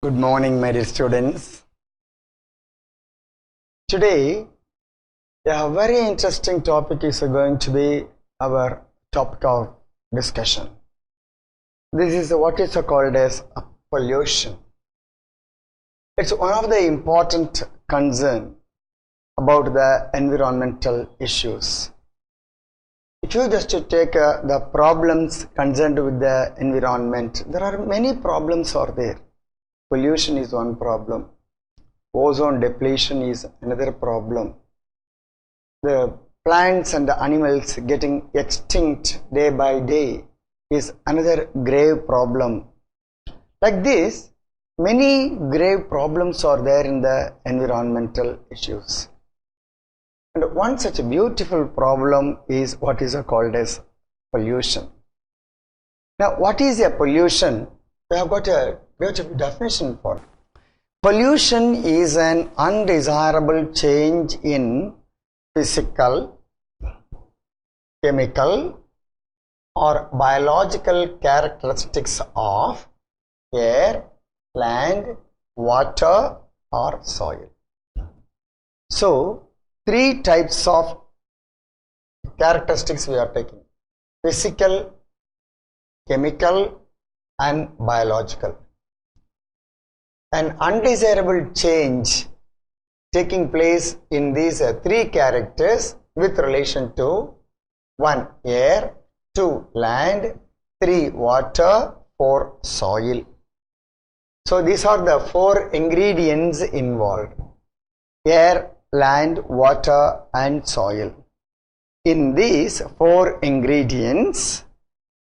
Good morning, my dear students. Today, a very interesting topic is going to be our topic of discussion. This is what is called as pollution. It's one of the important concern about the environmental issues. If you just take the problems concerned with the environment, there are many problems are there. Pollution is one problem. Ozone depletion is another problem. The plants and the animals getting extinct day by day is another grave problem. Like this, many grave problems are there in the environmental issues. And one such a beautiful problem is what is called as pollution. Now, what is a pollution? We have got a definition for it. Pollution is an undesirable change in physical, chemical, or biological characteristics of air, land, water, or soil. So, three types of characteristics we are taking: physical, chemical, and biological. An undesirable change taking place in these three characters with relation to 1. Air, 2. Land, 3. Water, 4. Soil. So these are the 4 ingredients involved: air, land, water, and soil. In these 4 ingredients,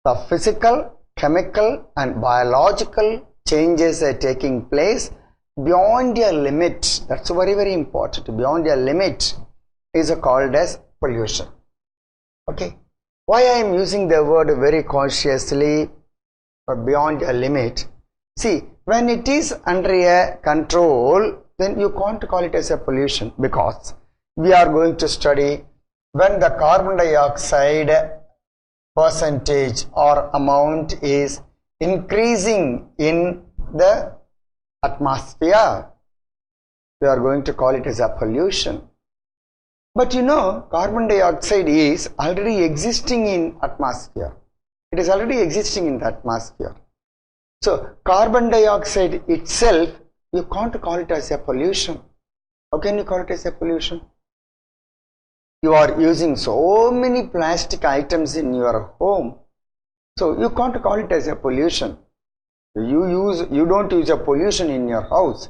the physical, chemical, and biological changes are taking place beyond a limit. That's very, very important. Beyond a limit is called as pollution. Okay. Why I am using the word very cautiously, beyond a limit? See, when it is under a control, then you can't call it as a pollution, because we are going to study when the carbon dioxide percentage or amount is increasing in the atmosphere, we are going to call it as a pollution. But you know, carbon dioxide is already existing in atmosphere. It is already existing in the atmosphere. So carbon dioxide itself, you can't call it as a pollution. How can you call it as a pollution? You are using so many plastic items in your home, so you can't call it as a pollution. You don't use a pollution in your house,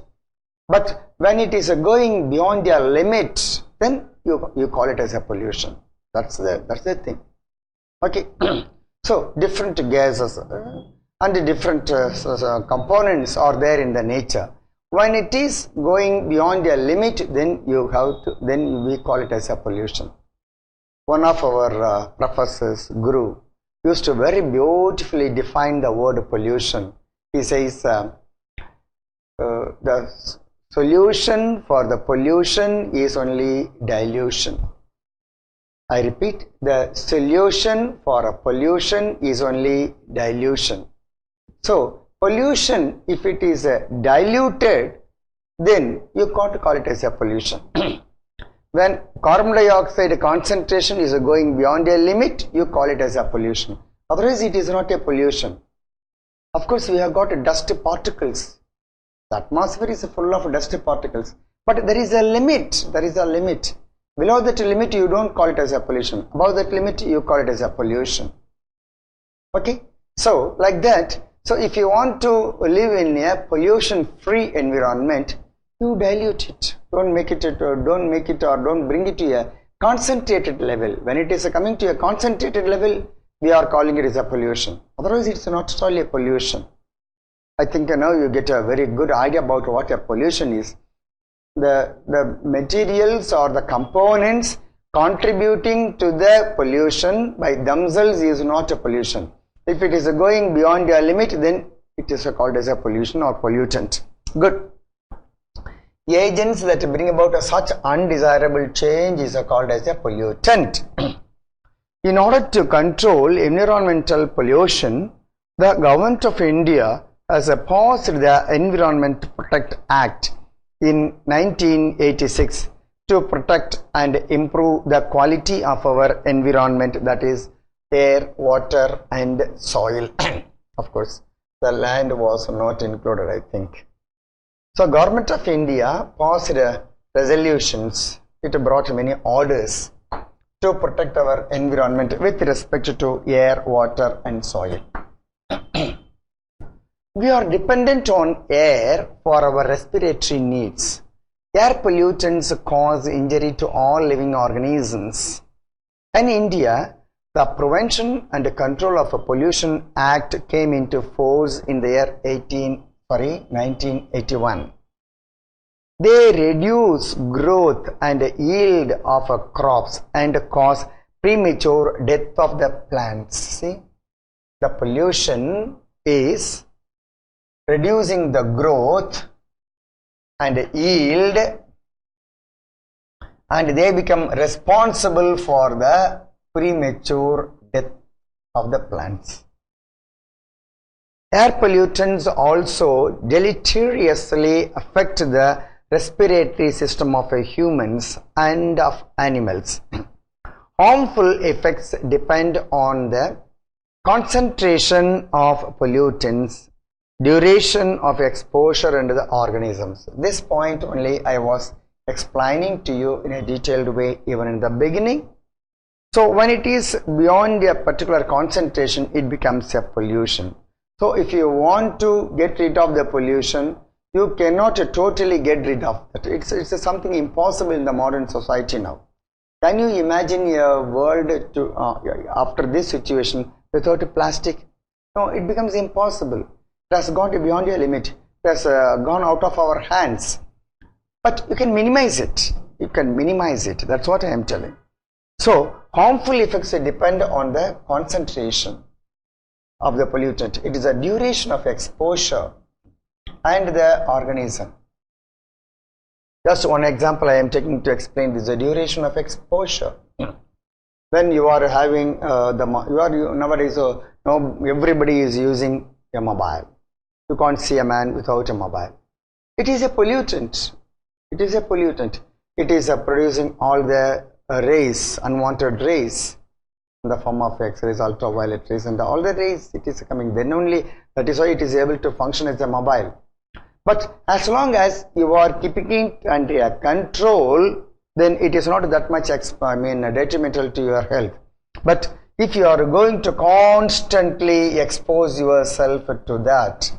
but when it is going beyond your limit, then you call it as a pollution. That's the thing. Okay. So different gases and different components are there in the nature. When it is going beyond a limit, then we call it as a pollution. One of our professors, Guru, used to very beautifully define the word pollution. He says the solution for the pollution is only dilution. I repeat, the solution for a pollution is only dilution. So pollution, if it is diluted, then you can't call it as a pollution. When carbon dioxide concentration is going beyond a limit, you call it as a pollution. Otherwise, it is not a pollution. Of course, we have got dust particles. The atmosphere is full of dust particles. But there is a limit. There is a limit. Below that limit, you don't call it as a pollution. Above that limit, you call it as a pollution. Okay? So, like that. So, if you want to live in a pollution-free environment, you dilute it. Don't make it or don't bring it to a concentrated level. When it is coming to a concentrated level, we are calling it as a pollution. Otherwise, it's not at all a pollution. I think now you get a very good idea about what a pollution is. The materials or the components contributing to the pollution by themselves is not a pollution. If it is going beyond a limit, then it is called as a pollution or pollutant. Good. Agents that bring about such undesirable change is called as a pollutant. In order to control environmental pollution, the government of India has passed the Environment Protect Act in 1986 to protect and improve the quality of our environment, that is air, water and soil. Of course, the land was not included, I think. So Government of India passed resolutions. It brought many orders to protect our environment with respect to air, water and soil. We are dependent on air for our respiratory needs. Air pollutants cause injury to all living organisms. In India, the Prevention and Control of Pollution Act came into force in the year 1981. They reduce growth and yield of crops and cause premature death of the plants. See, the pollution is reducing the growth and yield, and they become responsible for the premature death of the plants. Air pollutants also deleteriously affect the respiratory system of humans and of animals. Harmful effects depend on the concentration of pollutants, duration of exposure under the organisms. This point only I was explaining to you in a detailed way even in the beginning. So when it is beyond a particular concentration, it becomes a pollution. So if you want to get rid of the pollution, you cannot totally get rid of it. It's something impossible in the modern society now. Can you imagine a world after this situation without plastic? No, it becomes impossible. It has gone beyond a limit. It has gone out of our hands. But you can minimize it. You can minimize it. That's what I am telling. So harmful effects depend on the concentration of the pollutant. It is a duration of exposure and the organism. Just one example I am taking to explain this: the duration of exposure. When you are having nowadays, everybody is using a mobile. You can't see a man without a mobile. It is a pollutant. It is a pollutant. It is producing all the rays, unwanted rays, in the form of X-rays, ultraviolet rays, and all the rays it is coming. Then only that is why it is able to function as a mobile. But as long as you are keeping it under control, then it is not that much detrimental to your health. But if you are going to constantly expose yourself to that,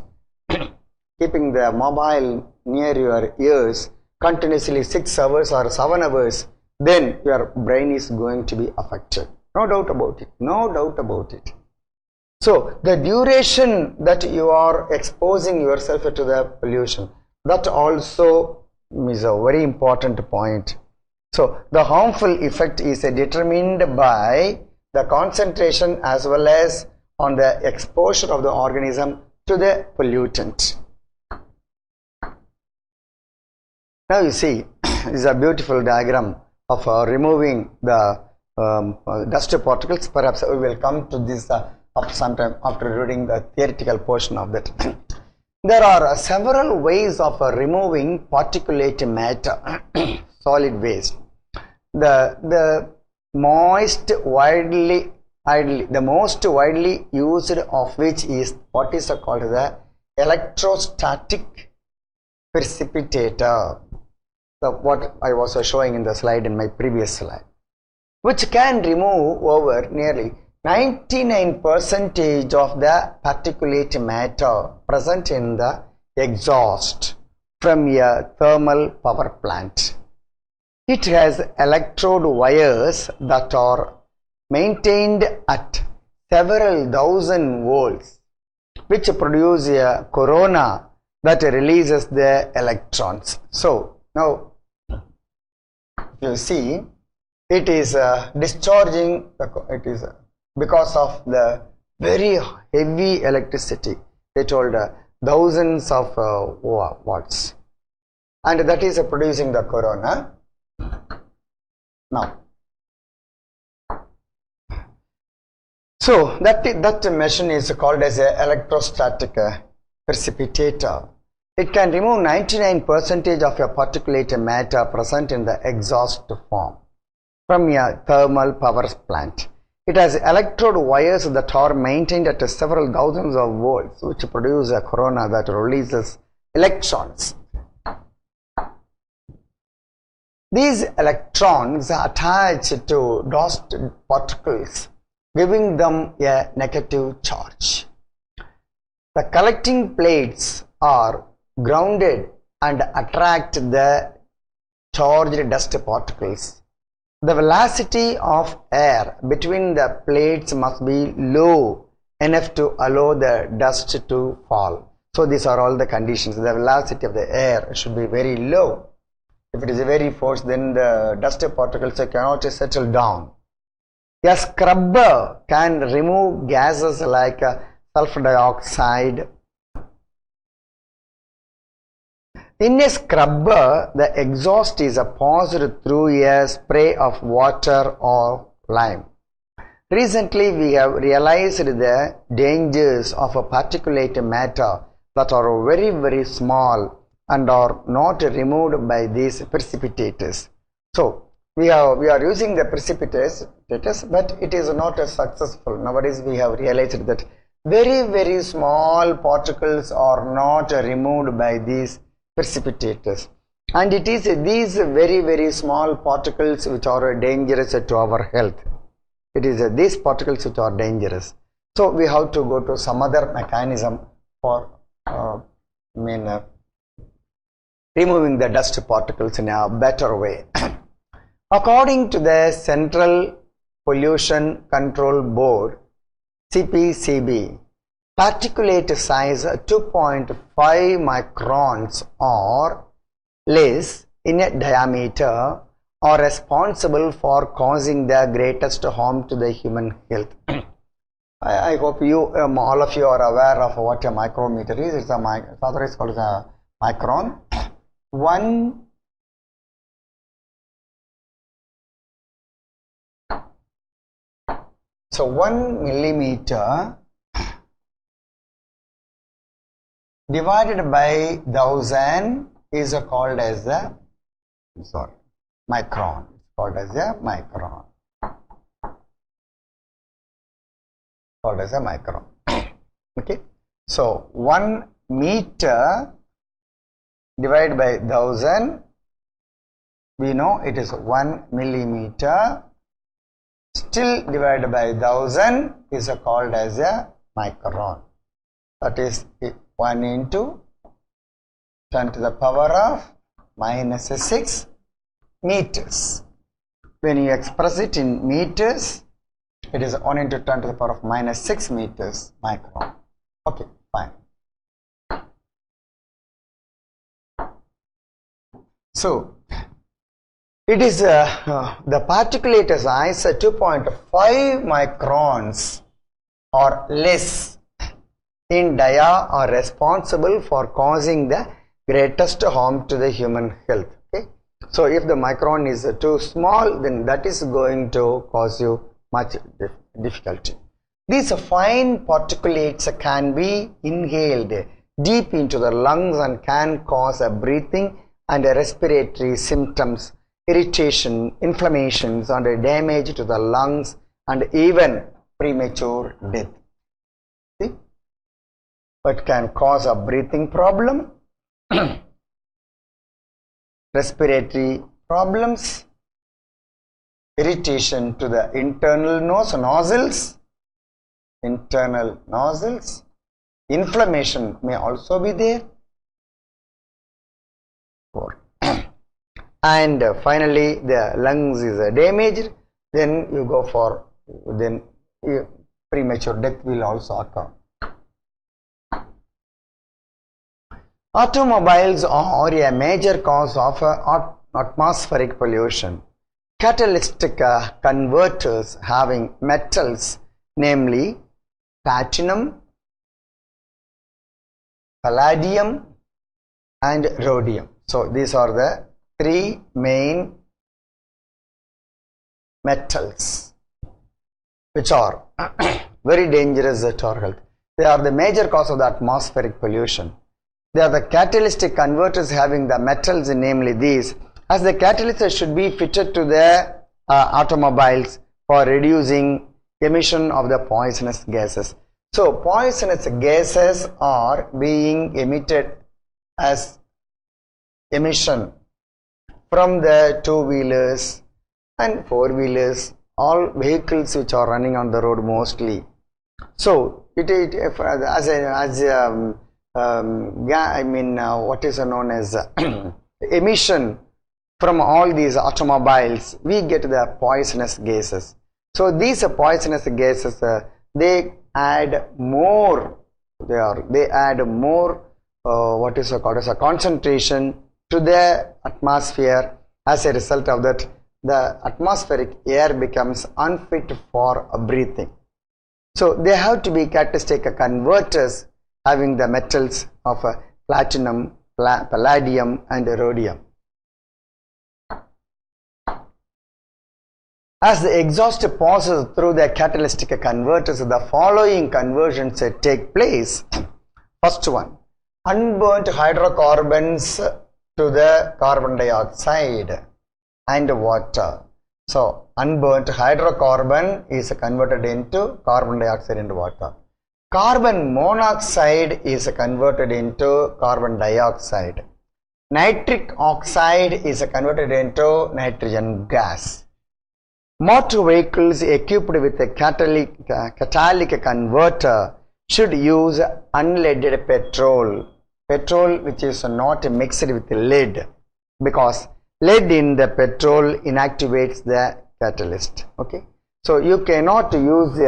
keeping the mobile near your ears continuously 6 hours or 7 hours, then your brain is going to be affected. No doubt about it. No doubt about it. So the duration that you are exposing yourself to the pollution, that also is a very important point. So the harmful effect is determined by the concentration as well as on the exposure of the organism to the pollutant. Now you see, this is a beautiful diagram of removing the dust particles. Perhaps we will come to this sometime after reading the theoretical portion of that. There are several ways of removing particulate matter, solid waste. The most widely used of which is what is called the electrostatic precipitator. So what I was showing in the slide, in my previous slide, which can remove over nearly 99% of the particulate matter present in the exhaust from a thermal power plant. It has electrode wires that are maintained at several thousand volts, which produce a corona that releases the electrons. So now you see, it is discharging, it is because of the very heavy electricity. They told thousands of watts, and that is producing the corona. Now, so that machine is called as a electrostatic precipitator. It can remove 99% of a particulate matter present in the exhaust form from a thermal power plant. It has electrode wires that are maintained at several thousands of volts, which produce a corona that releases electrons. These electrons attach to dust particles, giving them a negative charge. The collecting plates are grounded and attract the charged dust particles. The velocity of air between the plates must be low enough to allow the dust to fall. So these are all the conditions. The velocity of the air should be very low. If it is very forced, then the dust particles cannot settle down. A scrubber can remove gases like sulfur dioxide. In a scrubber, the exhaust is passed through a spray of water or lime. Recently, we have realized the dangers of a particulate matter that are very, very small and are not removed by these precipitators. So, we are using the precipitators, but it is not as successful. Nowadays, we have realized that very, very small particles are not removed by these precipitators, and it is these very, very small particles which are dangerous to our health. It is these particles which are dangerous. So we have to go to some other mechanism for removing the dust particles in a better way. According to the Central Pollution Control Board, CPCB, particulate size 2.5 microns or less in a diameter are responsible for causing the greatest harm to the human health. I hope you, all of you are aware of what a micrometer is. It's otherwise called a micron. So 1 millimeter divided by 1000 is called as a micron. It's called as a micron. Called as a micron. Okay. So 1 meter divided by 1000, we know it is 1 millimeter. Still divided by 1000 is called as a micron. That is 1 into 10 to the power of minus 6 meters. When you express it in meters, it is 1 into 10 to the power of minus 6 meters micron. Okay, fine. So it is the particulate size 2.5 microns or less in dia are responsible for causing the greatest harm to the human health. Okay, so if the micron is too small, then that is going to cause you much difficulty. These fine particulates can be inhaled deep into the lungs and can cause a breathing and respiratory symptoms, irritation, inflammations, and damage to the lungs, and even premature death. See? It can cause a breathing problem, respiratory problems, irritation to the internal nostrils, inflammation may also be there. And finally the lungs is damaged, then you go for premature death will also occur. Automobiles are a major cause of atmospheric pollution. Catalytic converters having metals, namely platinum, palladium and rhodium. So these are the three main metals which are very dangerous to our health. They are the major cause of the atmospheric pollution. They are the catalytic converters having the metals, namely these, as the catalysts should be fitted to the automobiles for reducing emission of the poisonous gases. So poisonous gases are being emitted as emission from the two-wheelers and four-wheelers, all vehicles which are running on the road mostly. So what is known as emission from all these automobiles, we get the poisonous gases. So these poisonous gases, they add more. They add more. What is called as a concentration to the atmosphere. As a result of that, the atmospheric air becomes unfit for breathing. So they have to be characteristic converters having the metals of platinum, palladium and rhodium. As the exhaust passes through the catalytic converters, the following conversions take place. First one, unburnt hydrocarbons to the carbon dioxide and water. So unburnt hydrocarbon is converted into carbon dioxide and water. Carbon monoxide is converted into carbon dioxide. Nitric oxide is converted into nitrogen gas. Motor vehicles equipped with a catalytic converter should use unleaded petrol. Petrol which is not mixed with lead, because lead in the petrol inactivates the catalyst. Okay, so you cannot use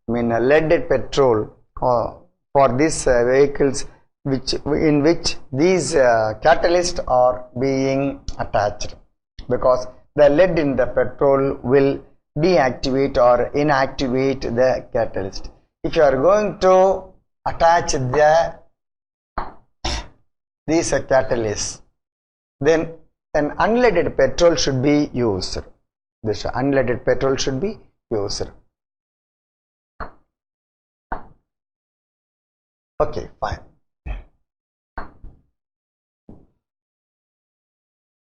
leaded petrol for these vehicles in which these catalysts are being attached, because the lead in the petrol will deactivate or inactivate the catalyst. If you are going to attach these catalysts, then an unleaded petrol should be used. This unleaded petrol should be used. Okay, fine.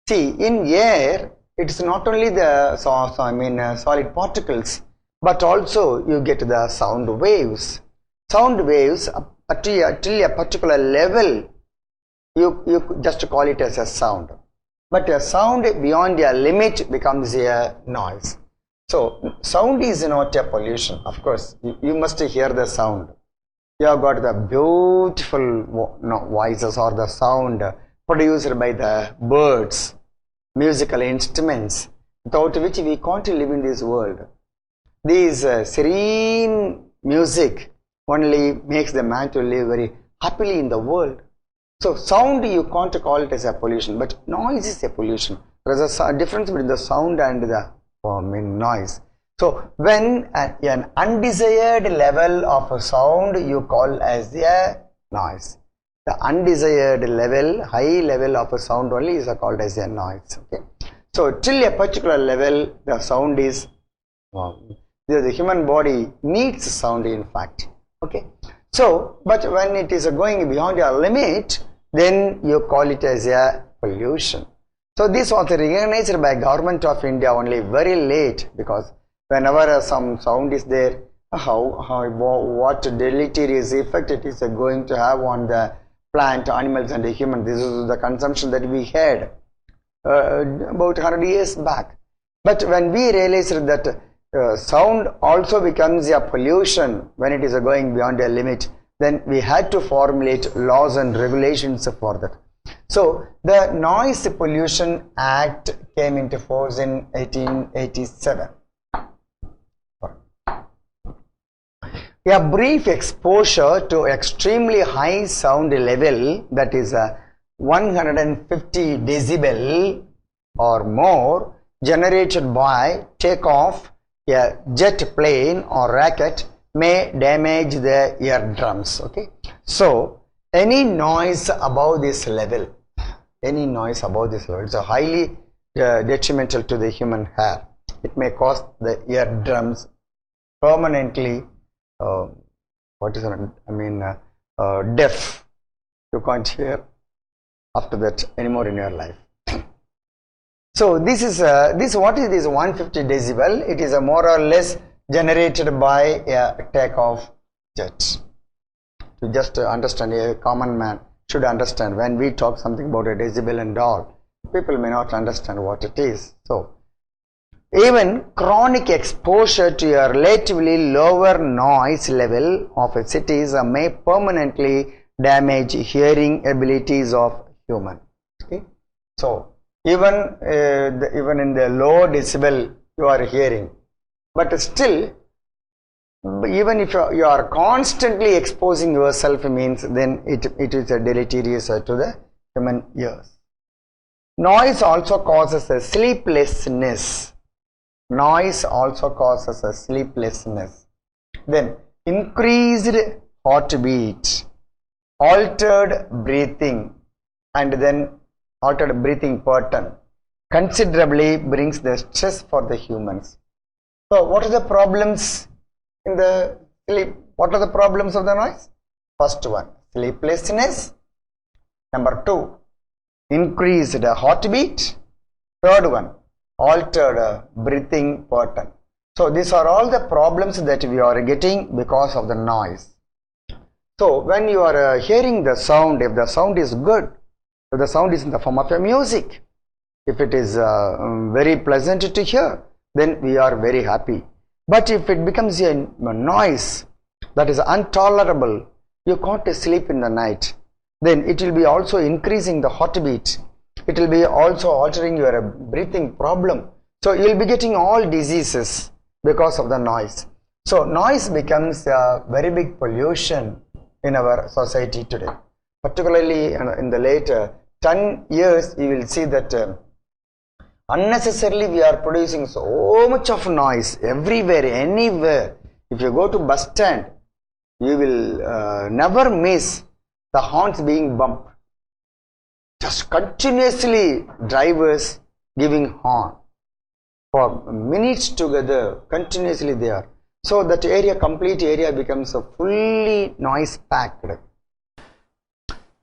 See, in air, it is not only the solid particles, but also you get the sound waves. Sound waves till a particular level, you just call it as a sound. But a sound beyond a limit becomes a noise. So sound is not a pollution. Of course, you must hear the sound. You have got the beautiful voices or the sound produced by the birds, musical instruments, without which we can't live in this world. This serene music only makes the man to live very happily in the world. So sound, you can't call it as a pollution, but noise is a pollution. There is a difference between the sound and the noise. So when an undesired level of a sound you call as a noise. The undesired level, high level of a sound only is called as a noise. Okay. So till a particular level, the sound is, the human body needs sound in fact. Okay. So, but when it is going beyond a limit, then you call it as a pollution. So this was recognized by Government of India only very late, because whenever some sound is there, what deleterious effect it is going to have on the plant, animals and the human. This is the consumption that we had about 100 years back. But when we realized that sound also becomes a pollution when it is going beyond a limit, then we had to formulate laws and regulations for that. So the Noise Pollution Act came into force in 1887. A brief exposure to extremely high sound level, that is 150 decibel or more, generated by takeoff a jet plane or rocket, may damage the eardrums. Okay, so any noise above this level, it's a highly detrimental to the human hair. It may cause the eardrums permanently what is deaf. You can't hear after that anymore in your life. So this is what is this 150 decibel? It is a more or less generated by a takeoff jet. To just understand, a common man should understand, when we talk something about a decibel and all, people may not understand what it is. So even chronic exposure to a relatively lower noise level of a cities may permanently damage hearing abilities of human. Okay? So even in the low decibel you are hearing, but still, even if you are constantly exposing yourself, means then it is a deleterious to the human ears. Noise also causes a sleeplessness. Noise also causes a sleeplessness. Then increased heartbeat, altered breathing, and then altered breathing pattern considerably brings the stress for the humans. So what are the problems in the sleep? What are the problems of the noise? First one, sleeplessness. Number two, increased heartbeat. Third one, altered breathing pattern. So these are all the problems that we are getting because of the noise. So when you are hearing the sound, if the sound is good, if the sound is in the form of a music, if it is very pleasant to hear, then we are very happy. But if it becomes a noise that is intolerable, you can't sleep in the night, then it will be also increasing the heartbeat. It will be also altering your breathing problem. So you will be getting all diseases because of the noise. So noise becomes a very big pollution in our society today. Particularly in the later 10 years, you will see that unnecessarily we are producing so much of noise everywhere, anywhere. If you go to bus stand, you will never miss the horns being bumped. Just continuously drivers giving horn for minutes together, continuously there. So that area, complete area becomes a fully noise packed.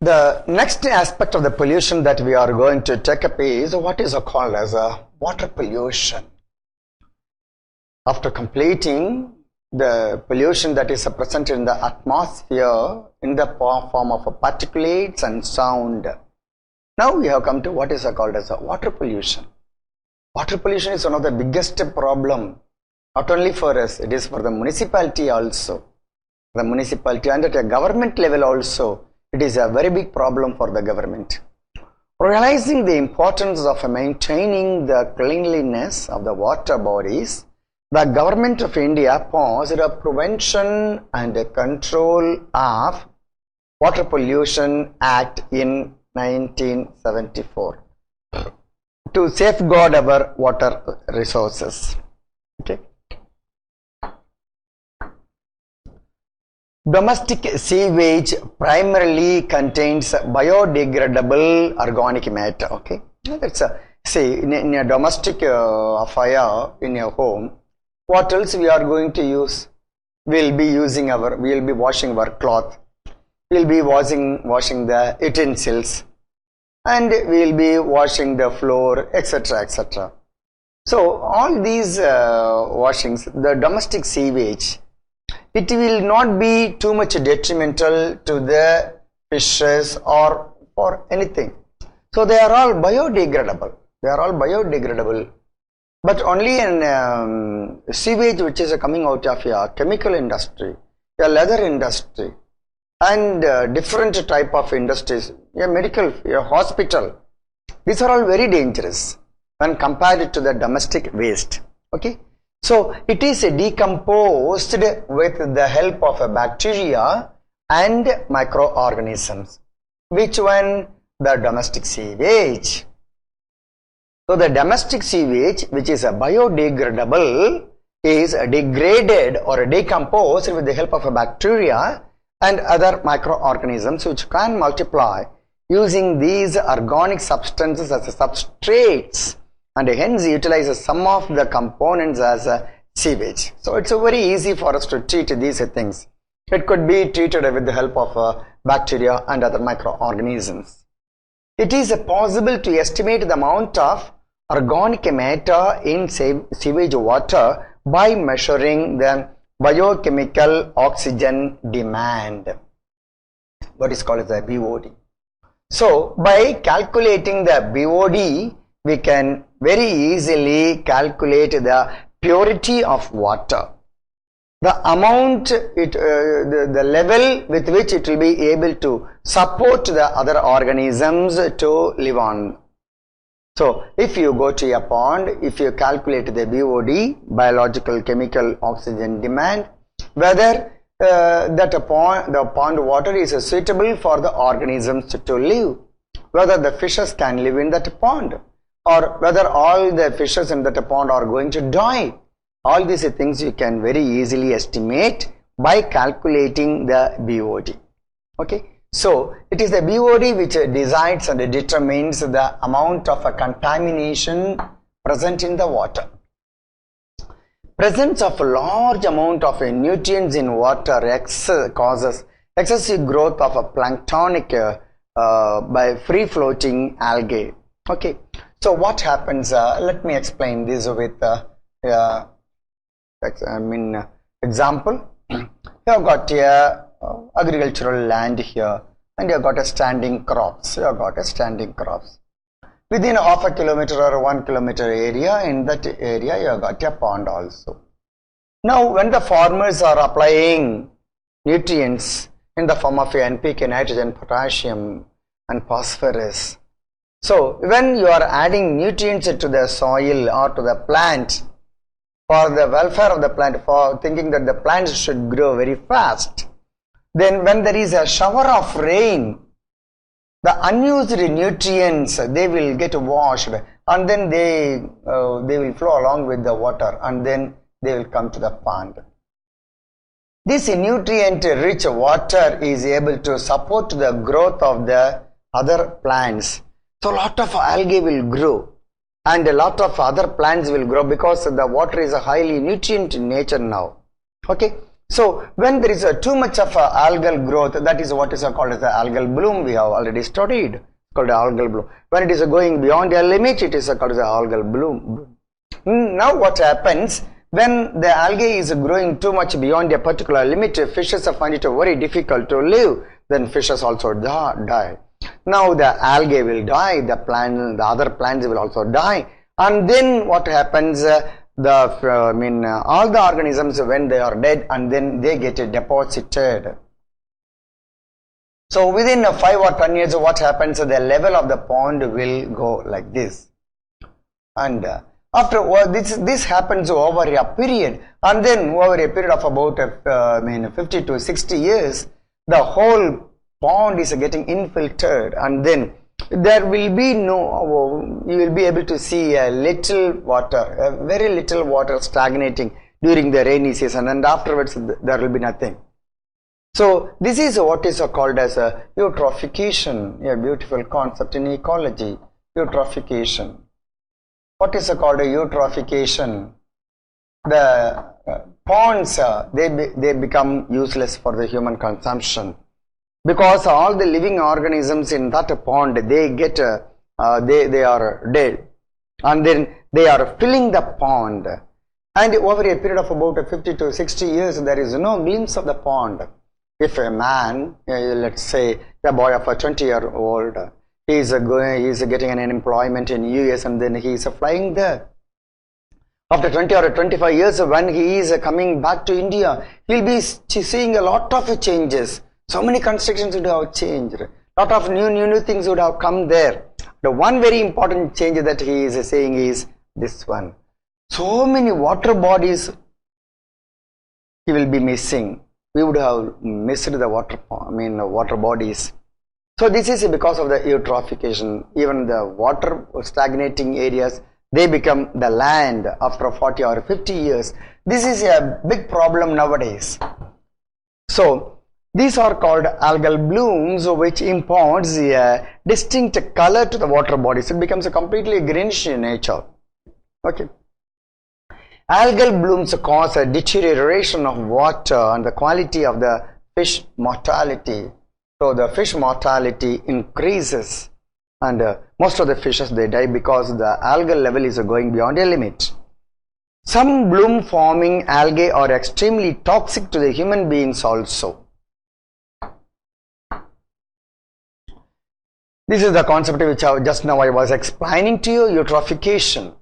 The next aspect of the pollution that we are going to take up is what is called as a water pollution. After completing the pollution that is present in the atmosphere in the form of particulates and sound, now we have come to what is called as a water pollution. Water pollution is one of the biggest problem, not only for us, it is for the municipality also. The municipality and at a government level also, it is a very big problem for the government. Realizing the importance of maintaining the cleanliness of the water bodies, the Government of India passed a Prevention and Control of Water Pollution Act in 1974 to safeguard our water resources. Okay. Domestic sewage primarily contains biodegradable organic matter. Okay, that's a say in a domestic fire in your home. What else we are going to use? We will be washing our cloth. We will be washing the utensils, and we will be washing the floor, etc., etc. So all these washings, the domestic sewage, it will not be too much detrimental to the fishes or for anything. So they are all biodegradable. They are all biodegradable. But only in sewage which is coming out of a chemical industry, a leather industry, and different type of industries, a medical, a hospital, these are all very dangerous when compared to the domestic waste. Okay. So it is decomposed with the help of a bacteria and microorganisms. Which one? The domestic sewage. So the domestic sewage, which is a biodegradable, is degraded or decomposed with the help of a bacteria and other microorganisms which can multiply using these organic substances as substrates, and hence utilizes some of the components as a sewage. So it's very easy for us to treat these things. It could be treated with the help of bacteria and other microorganisms. It is possible to estimate the amount of organic matter in sewage water by measuring the biochemical oxygen demand, what is called as the BOD. So by calculating the BOD, we can very easily calculate the purity of water, the amount, the level with which it will be able to support the other organisms to live on. So if you go to a pond, if you calculate the BOD, biological chemical oxygen demand, whether the pond water is suitable for the organisms to live, whether the fishes can live in that pond, or whether all the fishes in that pond are going to die. All these things you can very easily estimate by calculating the BOD. Okay. So it is the BOD which decides and determines the amount of a contamination present in the water. Presence of a large amount of nutrients in water causes excessive growth of a planktonic by free floating algae. Okay, so what happens? Let me explain this with example. You have got a agricultural land here, and you have got a standing crops. Within half a kilometer or 1 kilometer area, in that area you have got a pond also. Now when the farmers are applying nutrients in the form of NPK, nitrogen, potassium and phosphorus, so when you are adding nutrients to the soil or to the plant for the welfare of the plant, for thinking that the plants should grow very fast, then when there is a shower of rain, the unused nutrients, they will get washed, and then they will flow along with the water, and then they will come to the pond. This nutrient rich water is able to support the growth of the other plants. So a lot of algae will grow and a lot of other plants will grow because the water is a highly nutrient in nature now. Okay. So when there is too much of algal growth, that is what is called as the algal bloom. We have already studied, called algal bloom. When it is going beyond a limit, it is called as the algal bloom. Now what happens when the algae is growing too much beyond a particular limit? Fishes find it very difficult to live. Then fishes also die. Now the algae will die. The other plants will also die. And then what happens? All the organisms, when they are dead, and then they get deposited. So within 5 or 10 years, what happens? The level of the pond will go like this. And after this happens over a period, and then over a period of about 50 to 60 years, the whole pond is getting infiltrated, and then there will be you will be able to see a little water, very little water stagnating during the rainy season, and afterwards there will be nothing. So this is what is called as a eutrophication, a beautiful concept in ecology. Eutrophication. What is called a eutrophication? The ponds, they become useless for the human consumption, because all the living organisms in that pond, they get they are dead, and then they are filling the pond, and over a period of about 50 to 60 years there is no glimpse of the pond. If a man, let's say a boy of a 20-year-old, he is getting an employment in US, and then he is flying there. After 20 or 25 years, when he is coming back to India, he will be seeing a lot of changes. So many constructions would have changed. Lot of new things would have come there. The one very important change that he is saying is this one. So many water bodies he will be missing. We would have missed the water bodies. So this is because of the eutrophication. Even the water stagnating areas, they become the land after 40 or 50 years. This is a big problem nowadays. So these are called algal blooms, which imparts a distinct color to the water bodies. It becomes a completely greenish in nature. Okay. Algal blooms cause a deterioration of water and the quality of the fish mortality. So the fish mortality increases, and most of the fishes, they die because the algal level is going beyond a limit. Some bloom forming algae are extremely toxic to the human beings also. This is the concept which just now I was explaining to you. Eutrophication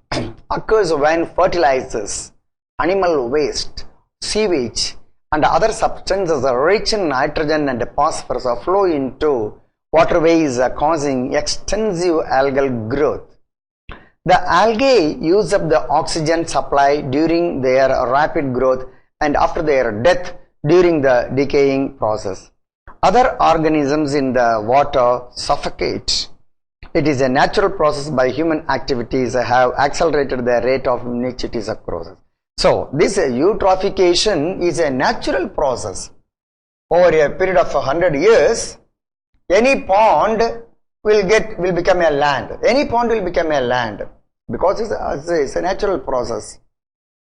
occurs when fertilizers, animal waste, sewage and other substances rich in nitrogen and phosphorus flow into waterways, causing extensive algal growth. The algae use up the oxygen supply during their rapid growth and after their death during the decaying process. Other organisms in the water suffocate. It is a natural process by human activities that have accelerated the rate of which it is occurs. So this eutrophication is a natural process. Over a period of 100 years, any pond will become a land. Any pond will become a land because it's a natural process.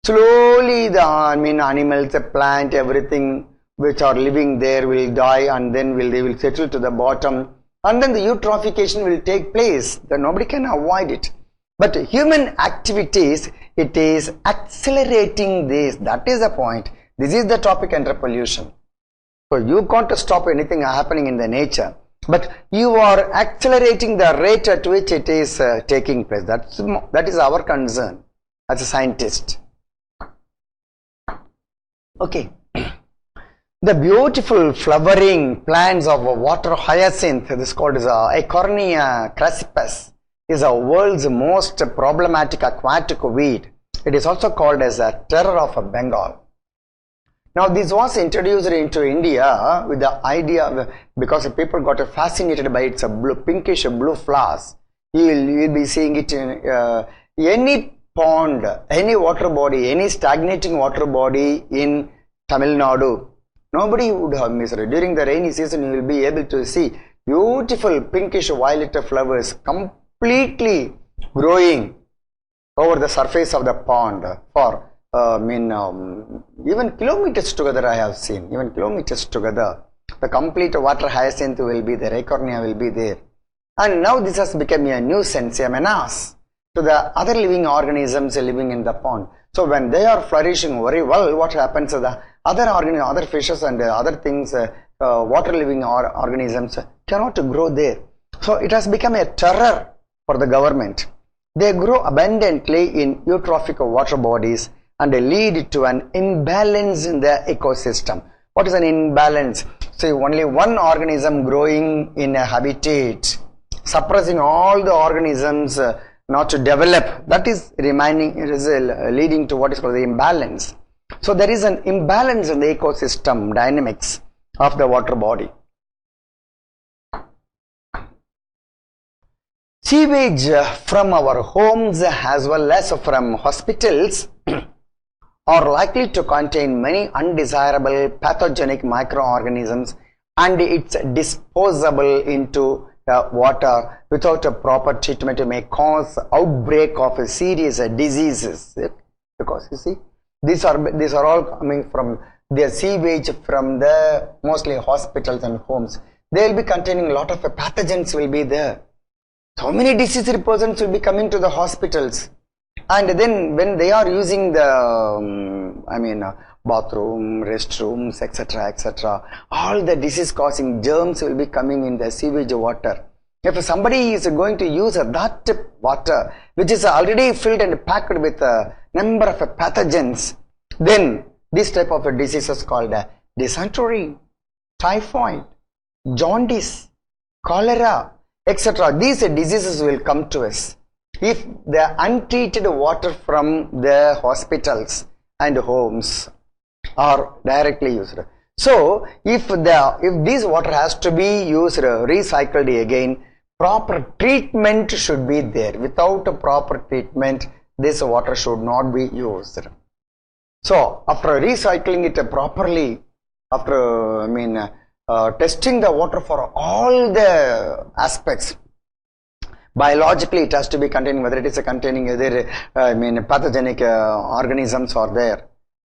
Slowly the animals, the plant, everything which are living there will die, and then they will settle to the bottom, and then the eutrophication will take place. Then nobody can avoid it. But human activities, it is accelerating this. That is the point. This is the topic under pollution. So you can't stop anything happening in the nature, but you are accelerating the rate at which it is taking place. That is our concern as a scientist. Okay. The beautiful flowering plants of water hyacinth, this is called as Eichhornia crassipes, is the world's most problematic aquatic weed. It is also called as a terror of Bengal. Now this was introduced into India with the idea, because people got fascinated by its pinkish blue flowers. You will be seeing it in any pond, any water body, any stagnating water body in Tamil Nadu. Nobody would have missed it. During the rainy season, you will be able to see beautiful pinkish violet flowers completely growing over the surface of the pond for even kilometers together. I have seen even kilometers together. The complete water hyacinth will be there, Eichhornia will be there, and now this has become a nuisance, a menace to the other living organisms living in the pond. So when they are flourishing very well, what happens to the other fishes and other things, water living organisms cannot grow there. So it has become a terror for the government. They grow abundantly in eutrophic water bodies and lead to an imbalance in the ecosystem. What is an imbalance? See, only one organism growing in a habitat, suppressing all the organisms not to develop, that is leading to what is called the imbalance. So there is an imbalance in the ecosystem dynamics of the water body. Sewage from our homes as well as from hospitals are likely to contain many undesirable pathogenic microorganisms, and it's disposable into water without a proper treatment may cause outbreak of serious diseases. Because you see, these are all coming from the sewage from the mostly hospitals and homes. They will be containing a lot of pathogens will be there. So many diseased persons will be coming to the hospitals, and then when they are using the bathroom, restrooms, etc., all the disease causing germs will be coming in the sewage water. If somebody is going to use that water which is already filled and packed with a number of pathogens, then this type of diseases called dysentery, typhoid, jaundice, cholera, etc. These diseases will come to us if the untreated water from the hospitals and homes are directly used. So if this water has to be used, recycled again, proper treatment should be there. Without a proper treatment, this water should not be used. So after recycling it properly, after testing the water for all the aspects, biologically it has to be containing, whether it is containing either pathogenic organisms are there,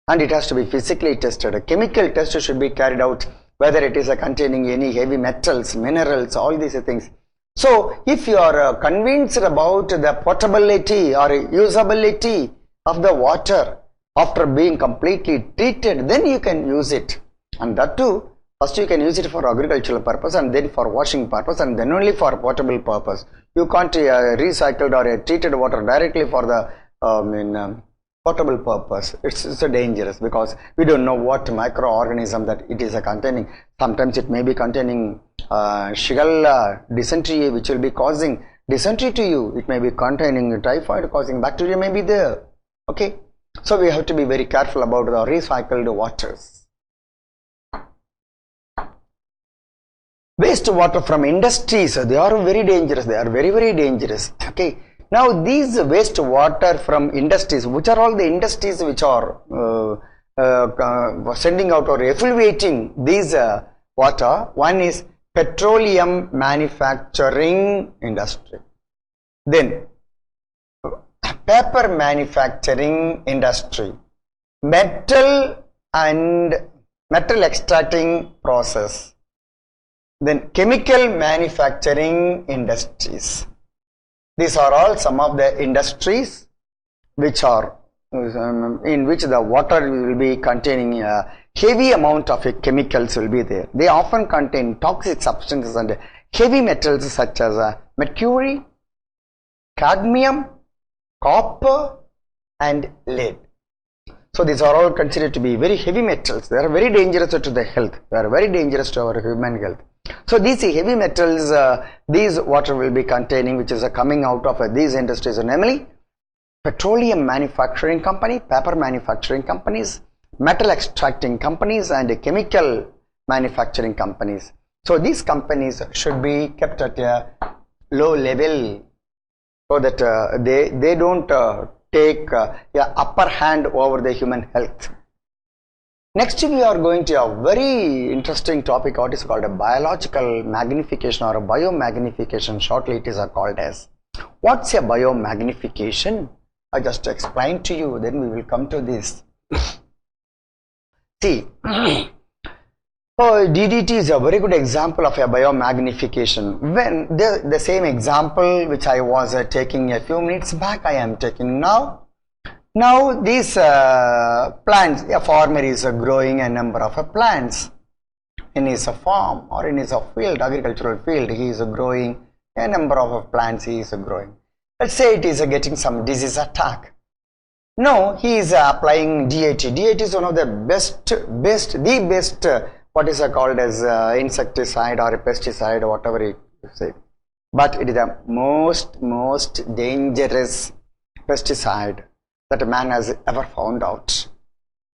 and it has to be physically tested. A chemical test should be carried out whether it is containing any heavy metals, minerals, all these things. So if you are convinced about the potability or usability of the water after being completely treated, then you can use it. And that too, first you can use it for agricultural purpose, and then for washing purpose, and then only for potable purpose. You can't recycled or treated water directly for the potable purpose. It's dangerous, because we don't know what microorganism that it is containing. Sometimes it may be containing Shigella dysentery, which will be causing dysentery to you. It may be containing typhoid causing bacteria may be there. Okay, so we have to be very careful about the recycled waters. Wastewater from industries, they are very dangerous. They are very dangerous. Okay. Now these wastewater from industries, which are all the industries which are sending out or effluating these water. One is petroleum manufacturing industry, then paper manufacturing industry, metal extracting process, then chemical manufacturing industries. These are all some of the industries which are in which the water will be containing a heavy amount of chemicals will be there. They often contain toxic substances and heavy metals such as mercury, cadmium, copper and lead. So these are all considered to be very heavy metals. They are very dangerous to the health. They are very dangerous to our human health. So these heavy metals, these water will be containing, which is coming out of these industries, namely petroleum manufacturing company, paper manufacturing companies, metal extracting companies and chemical manufacturing companies. So these companies should be kept at a low level, so that they don't take upper hand over the human health. Next we are going to a very interesting topic, what is called a biological magnification or a biomagnification. Shortly it is called as. What's a biomagnification? I just explained to you, then we will come to this. See, DDT is a very good example of a biomagnification. When the same example which I was taking a few minutes back, I am taking now. Now these plants, a farmer is growing a number of plants in his farm or in his field, agricultural field. He is growing a number of plants. He is growing. Let's say it is getting some disease attack. Now he is applying DAT. DAT is one of the best, what is called as insecticide or a pesticide, whatever you say. But it is the most dangerous pesticide that man has ever found out.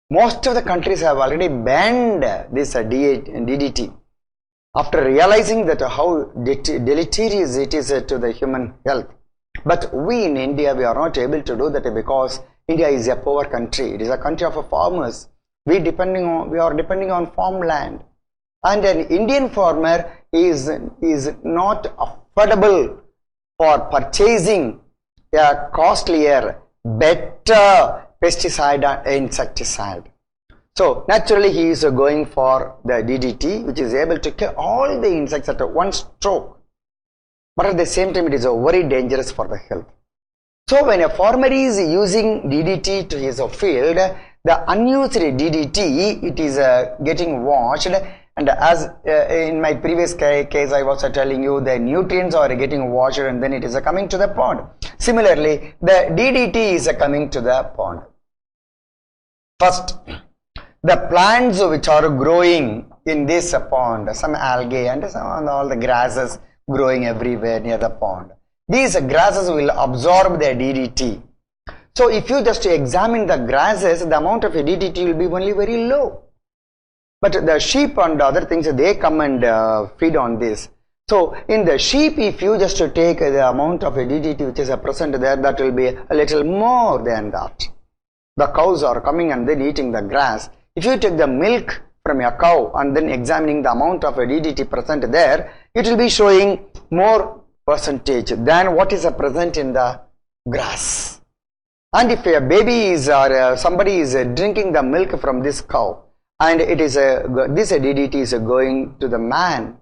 Most of the countries have already banned this DDT after realizing that how deleterious it is to the human health. But we in India, we are not able to do that, because India is a poor country. It is a country of farmers. We are depending on farmland, and an Indian farmer is not affordable for purchasing a costlier, better pesticide and insecticide. So naturally he is going for the DDT, which is able to kill all the insects at one stroke. But at the same time it is very dangerous for the health. So when a farmer is using DDT to his field, the unused DDT, it is getting washed, and as in my previous case I was telling you, the nutrients are getting washed and then it is coming to the pond. Similarly, the DDT is coming to the pond. First, the plants which are growing in this pond, some algae and all the grasses growing everywhere near the pond, these grasses will absorb the DDT. So if you just examine the grasses, the amount of DDT will be only very low. But the sheep and other things, they come and feed on this. So in the sheep, if you just take the amount of DDT which is present there, that will be a little more than that. The cows are coming and then eating the grass. If you take the milk from a cow and then examining the amount of DDT present there, it will be showing more percentage than what is present in the grass. And if a baby is or somebody is drinking the milk from this cow, and it is this DDT is going to the man,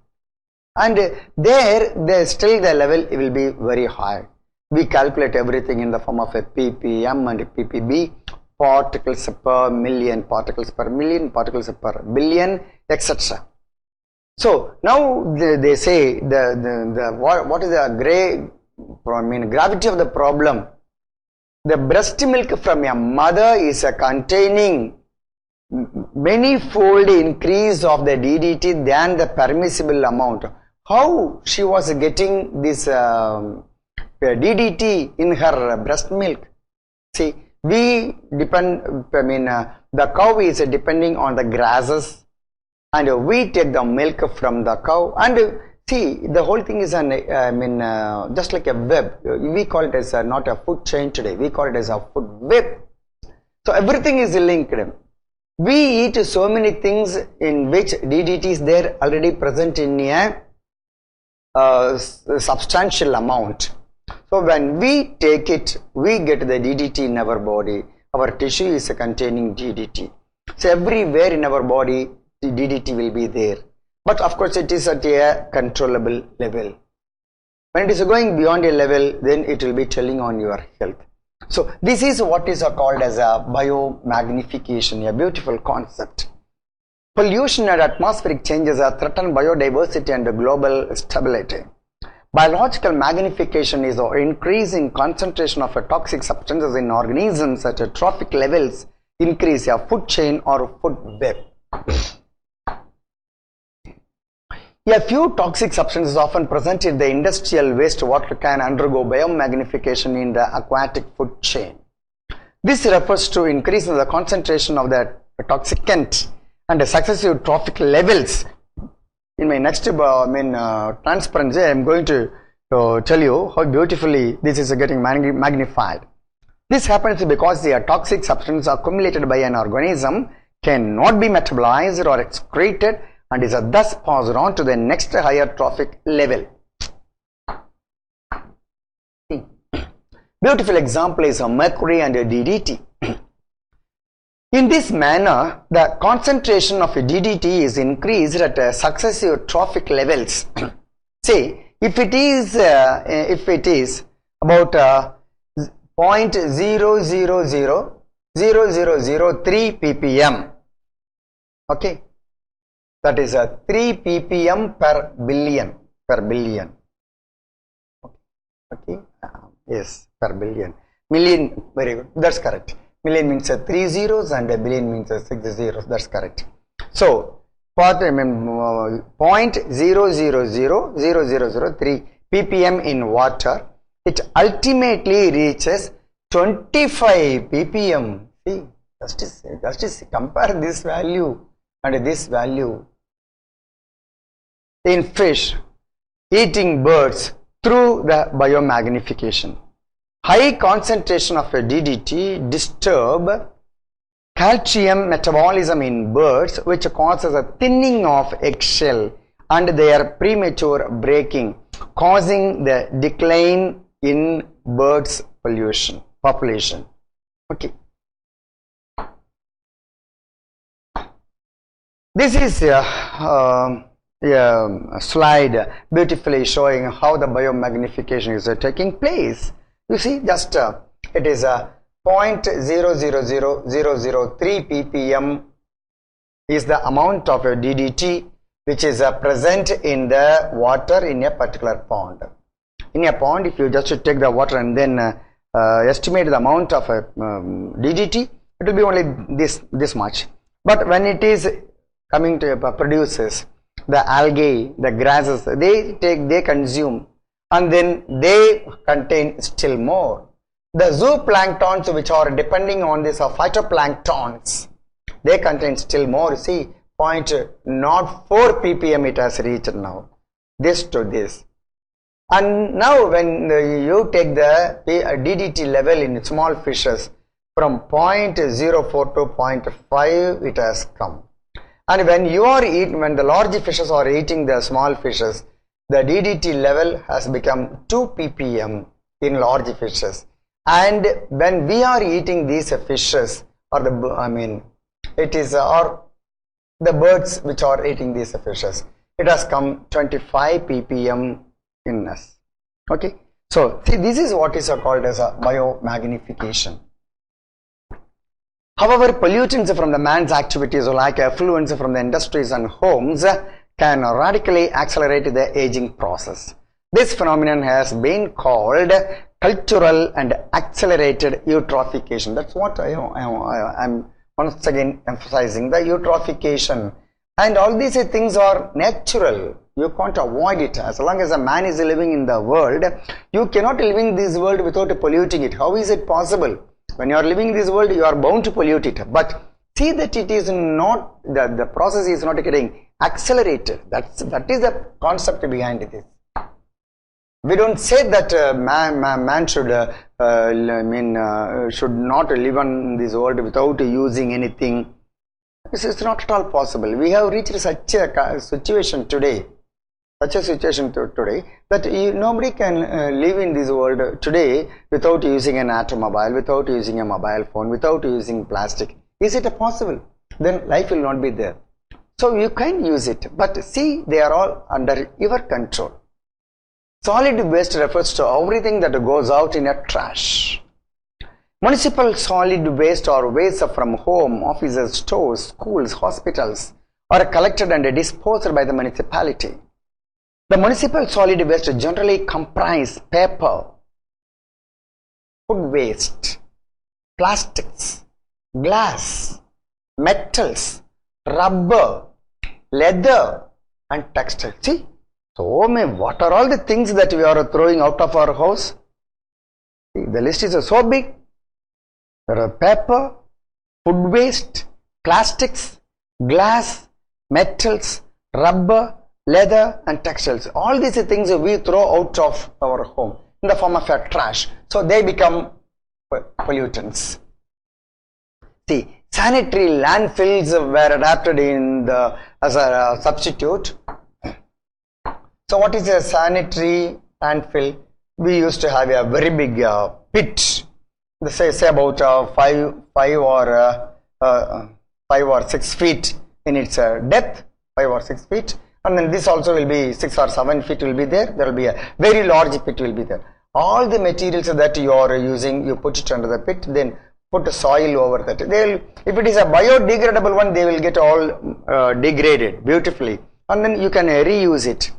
and there still the level will be very high. We calculate everything in the form of a ppm and ppb, particles per million, particles per million, particles per billion, etc. So now they say what is the gravity of the problem. The breast milk from a mother is containing many-fold increase of the DDT than the permissible amount. How she was getting this DDT in her breast milk? See, we depend, the cow is depending on the grasses, and we take the milk from the cow, and see, the whole thing is just like a web. We call it as not a food chain today, we call it as a food web. So everything is linked. We eat so many things in which DDT is there already present in a substantial amount. So when we take it, we get the DDT in our body. Our tissue is containing DDT. So everywhere in our body, the DDT will be there. But of course, it is at a controllable level. When it is going beyond a level, then it will be telling on your health. So this is what is called as a biomagnification, a beautiful concept. Pollution and atmospheric changes threaten biodiversity and global stability. Biological magnification is the increasing concentration of toxic substances in organisms at trophic levels increase a food chain or food web. A few toxic substances often present in the industrial wastewater can undergo biomagnification in the aquatic food chain. This refers to increasing the concentration of the toxicant and the successive trophic levels. In my next transparency, I am going to tell you how beautifully this is getting magnified. This happens because the toxic substance accumulated by an organism cannot be metabolized or excreted and is thus passed on to the next higher trophic level. Beautiful example is mercury and DDT. In this manner, the concentration of DDT is increased at successive trophic levels. Say, if it is about 0.0000003 ppm, okay, that is 3 ppm per billion, okay, yes, per billion, million, very good, that's correct. Million means 3 zeros and a billion means 6 zeros, that's correct. So, 0.0000003 ppm in water, it ultimately reaches 25 ppm. See, just compare this value and this value in fish eating birds through the biomagnification. High concentration of DDT disturb calcium metabolism in birds, which causes a thinning of eggshell and their premature breaking, causing the decline in birds population. Okay. This is a slide beautifully showing how the biomagnification is taking place. You see, just it is a 0.000003 ppm is the amount of DDT which is present in the water in a particular pond. In a pond, if you just take the water and then estimate the amount of DDT, it will be only this much. But when it is coming to produces the algae, the grasses, they consume, and then they contain still more. The zooplanktons which are depending on this are phytoplanktons. They contain still more. See, 0.04 ppm it has reached now. This to this. And now when you take the DDT level in small fishes from 0.04 to 0.5, it has come. And when the large fishes are eating the small fishes, the DDT level has become 2 ppm in large fishes. And when we are eating these fishes, or it is the birds which are eating these fishes. It has come 25 ppm in us. Okay. So see, this is what is called as a biomagnification. However, pollutants from the man's activities like effluents from the industries and homes can radically accelerate the aging process. This phenomenon has been called cultural and accelerated eutrophication. That's what I'm once again emphasizing, the eutrophication. And all these things are natural. You can't avoid it. As long as a man is living in the world, you cannot live in this world without polluting it. How is it possible? When you are living in this world, you are bound to pollute it. But see that it is not, the process is not getting accelerated. That is the concept behind this. We don't say that man should should not live in this world without using anything. This is not at all possible. We have reached such a situation today, that nobody can live in this world today without using an automobile, without using a mobile phone, without using plastic. Is it possible? Then life will not be there. So you can use it, but see, they are all under your control. Solid waste refers to everything that goes out in a trash. Municipal solid waste or waste from home, offices, stores, schools, hospitals are collected and disposed by the municipality. The municipal solid waste generally comprise paper, food waste, plastics, glass, metals, rubber, leather and textile. See, so what are all the things that we are throwing out of our house? See, the list is so big. There are paper, food waste, plastics, glass, metals, rubber, leather and textiles. All these things we throw out of our home in the form of a trash. So they become pollutants. See, sanitary landfills were adapted as a substitute. So what is a sanitary landfill? We used to have a very big pit. Say about 5 or 6 feet in its depth, 5 or 6 feet, and then this also will be 6 or 7 feet will be there. There will be a very large pit will be there. All the materials that you are using, you put it under the pit, then put soil over that. If it is a biodegradable one, they will get all degraded beautifully, and then you can reuse it.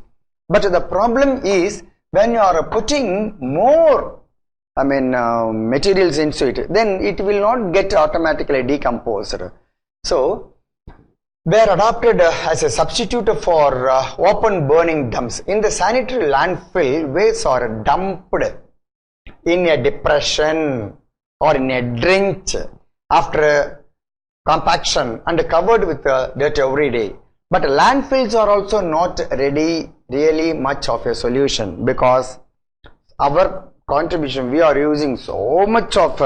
But the problem is when you are putting more materials into it, then it will not get automatically decomposed. So they are adopted as a substitute for open burning dumps. In the sanitary landfill, waste are dumped in a depression or in a drench after compaction and covered with dirt every day. But landfills are also not really much of a solution, because our contribution, we are using so much of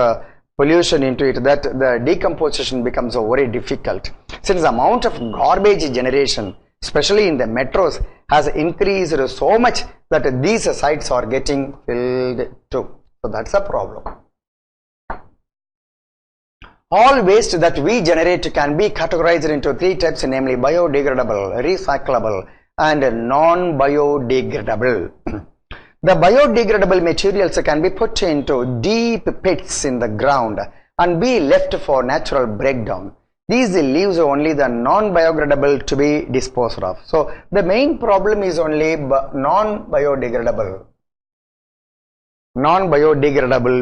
pollution into it that the decomposition becomes very difficult. Since the amount of garbage generation, especially in the metros, has increased so much that these sites are getting filled too. So that's a problem. All waste that we generate can be categorized into 3 types, namely biodegradable, recyclable and non-biodegradable. The biodegradable materials can be put into deep pits in the ground and be left for natural breakdown. These leaves only the non-biodegradable to be disposed of. So the main problem is only non-biodegradable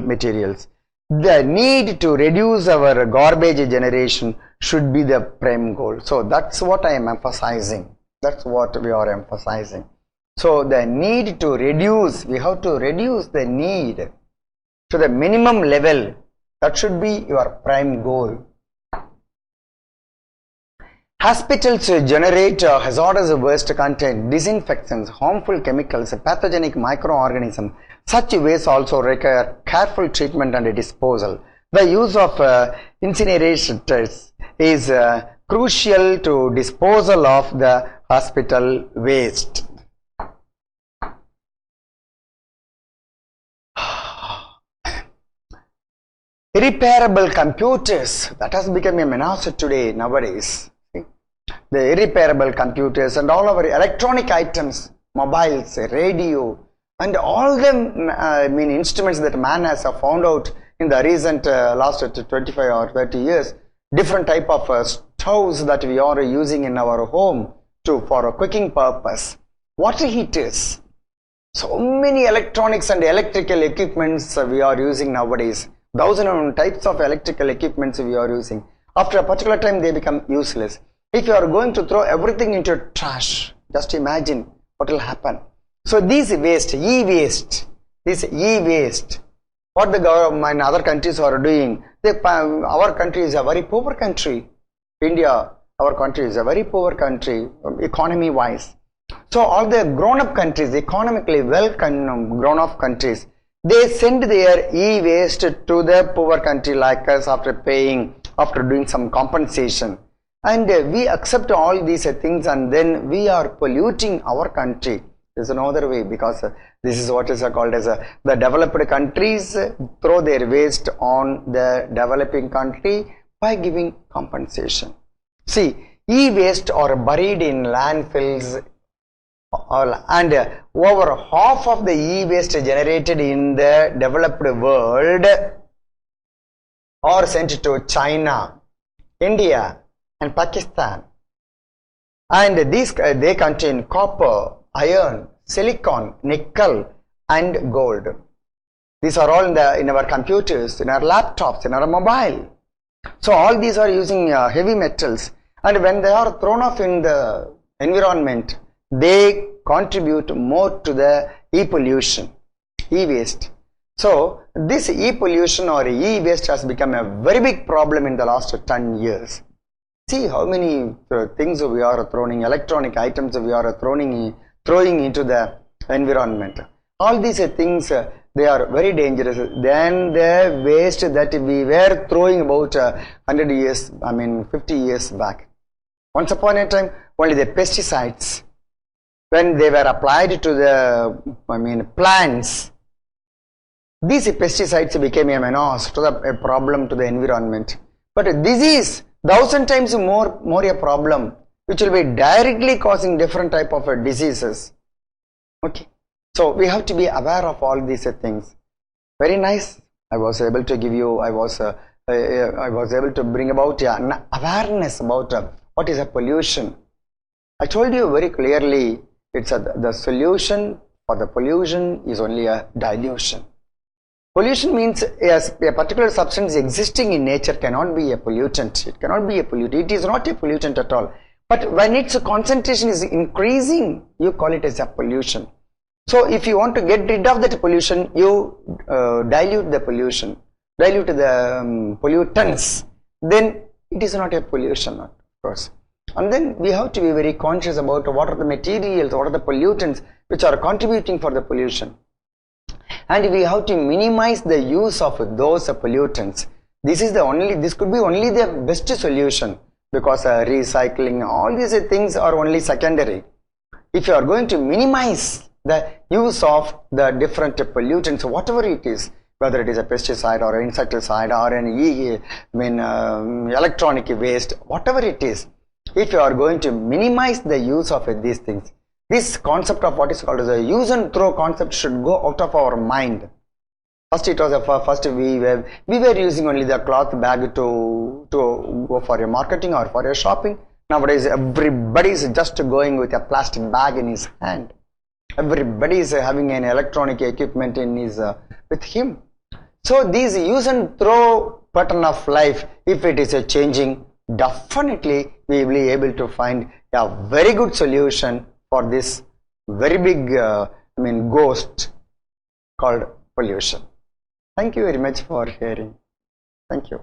materials. The need to reduce our garbage generation should be the prime goal. So that's what I am emphasizing. That's what we are emphasizing. So the need to reduce, we have to reduce the need to the minimum level. That should be your prime goal. Hospitals generate hazardous waste contain disinfectants, harmful chemicals, pathogenic microorganisms. Such waste also require careful treatment and disposal. The use of incinerators is crucial to disposal of the hospital waste. Repairable computers, that has become a menace today nowadays. the irreparable computers and all our electronic items, mobiles, radio, and all the instruments that man has found out in the recent last 25 or 30 years, different type of stoves that we are using in our home for a cooking purpose, water heaters, so many electronics and electrical equipments we are using nowadays. Thousands of types of electrical equipments we are using. After a particular time, they become useless. If you are going to throw everything into trash, just imagine what will happen. So these waste, e-waste, what the government and other countries are doing, our country is a very poor country. India, our country is a very poor country, economy-wise. So all the grown-up countries, economically well grown-up countries, they send their e-waste to the poor country like us after doing some compensation. And we accept all these things, and then we are polluting our country. There's no other way, because this is what is called as the developed countries throw their waste on the developing country by giving compensation. See, e-waste are buried in landfills, and over half of the e-waste generated in the developed world are sent to China, India, and Pakistan, and these they contain copper, iron, silicon, nickel, and gold. These are all in our computers, in our laptops, in our mobile. So all these are using heavy metals, and when they are thrown off in the environment, they contribute more to the e-pollution, e-waste. So this e-pollution or e-waste has become a very big problem in the last 10 years. See how many things we are throwing, electronic items we are throwing into the environment. All these things, they are very dangerous than the waste that we were throwing about 100 years, 50 years back. Once upon a time, only the pesticides, when they were applied to the plants, these pesticides became a menace to a problem to the environment. But this is 1,000 times more a problem, which will be directly causing different type of diseases. Okay, so we have to be aware of all these things. Very nice. I was able to give you, I was able to bring about an awareness about what is a pollution. I told you very clearly, it's the solution for the pollution is only a dilution. Pollution means a particular substance existing in nature cannot be a pollutant. It cannot be a pollutant. It is not a pollutant at all. But when its concentration is increasing, you call it as a pollution. So if you want to get rid of that pollution, you dilute the pollution, dilute the pollutants, then it is not a pollution, of course. And then we have to be very conscious about what are the materials, what are the pollutants which are contributing for the pollution. And we have to minimize the use of those pollutants. This could be only the best solution, because recycling, all these things are only secondary. If you are going to minimize the use of the different pollutants, whatever it is, whether it is a pesticide or an insecticide or an electronic waste, whatever it is, if you are going to minimize the use of these things, this concept of what is called as a use and throw concept should go out of our mind. First, it was we were using only the cloth bag to go for a marketing or for a shopping. Nowadays, everybody is just going with a plastic bag in his hand. Everybody is having an electronic equipment in with him. So these use and throw pattern of life, if it is changing, definitely we will be able to find a very good solution for this very big ghost called pollution. Thank you very much for hearing. Thank you.